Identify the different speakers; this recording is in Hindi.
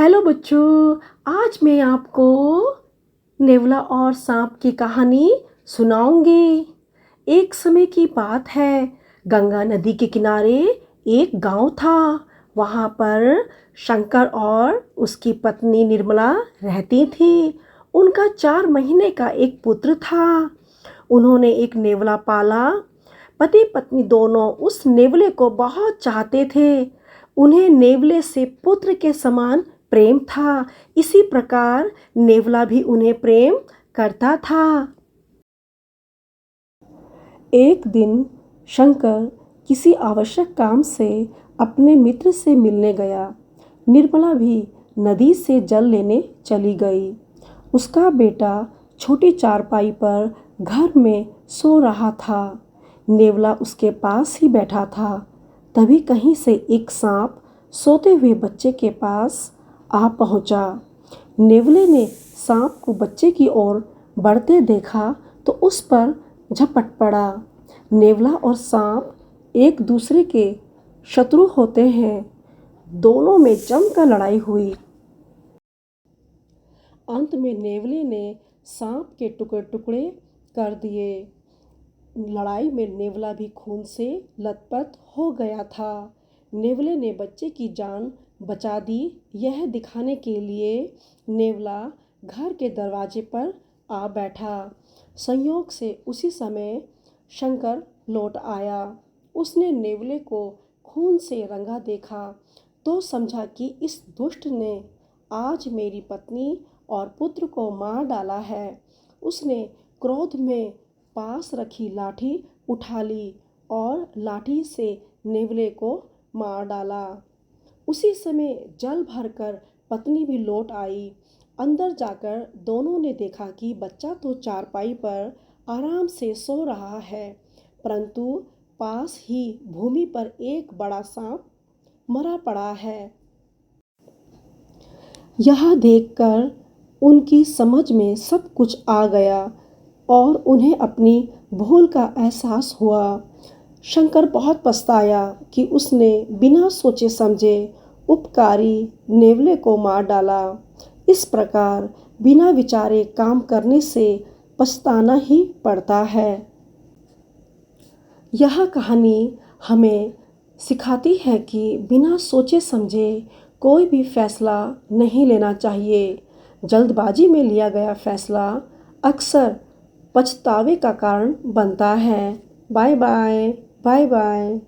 Speaker 1: हेलो बच्चों, आज मैं आपको नेवला और सांप की कहानी सुनाऊंगी। एक समय की बात है, गंगा नदी के किनारे एक गांव था। वहां पर शंकर और उसकी पत्नी निर्मला रहती थी। उनका 4 महीने का एक पुत्र था। उन्होंने एक नेवला पाला। पति पत्नी दोनों उस नेवले को बहुत चाहते थे। उन्हें नेवले से पुत्र के समान प्रेम था। इसी प्रकार नेवला भी उन्हें प्रेम करता था। एक दिन शंकर किसी आवश्यक काम से अपने मित्र से मिलने गया। निर्मला भी नदी से जल लेने चली गई। उसका बेटा छोटी चारपाई पर घर में सो रहा था। नेवला उसके पास ही बैठा था। तभी कहीं से एक सांप सोते हुए बच्चे के पास आ पहुंचा। नेवले ने सांप को बच्चे की ओर बढ़ते देखा तो उस पर झपट पड़ा। नेवला और सांप एक दूसरे के शत्रु होते हैं। दोनों में जमकर लड़ाई हुई। अंत में नेवले ने सांप के टुकड़े टुकड़े कर दिए। लड़ाई में नेवला भी खून से लथपथ हो गया था। नेवले ने बच्चे की जान बचा दी। यह दिखाने के लिए नेवला घर के दरवाजे पर आ बैठा। संयोग से उसी समय शंकर लौट आया। उसने नेवले को खून से रंगा देखा तो समझा कि इस दुष्ट ने आज मेरी पत्नी और पुत्र को मार डाला है। उसने क्रोध में पास रखी लाठी उठा ली और लाठी से नेवले को मार डाला। उसी समय जल भरकर पत्नी भी लौट आई। अंदर जाकर दोनों ने देखा कि बच्चा तो चारपाई पर आराम से सो रहा है, परंतु पास ही भूमि पर एक बड़ा सांप मरा पड़ा है। यह देखकर उनकी समझ में सब कुछ आ गया और उन्हें अपनी भूल का एहसास हुआ। शंकर बहुत पछताया कि उसने बिना सोचे समझे उपकारी नेवले को मार डाला। इस प्रकार बिना विचारे काम करने से पछताना ही पड़ता है। यह कहानी हमें सिखाती है कि बिना सोचे समझे कोई भी फैसला नहीं लेना चाहिए। जल्दबाजी में लिया गया फैसला अक्सर पछतावे का कारण बनता है। Bye bye. Bye bye.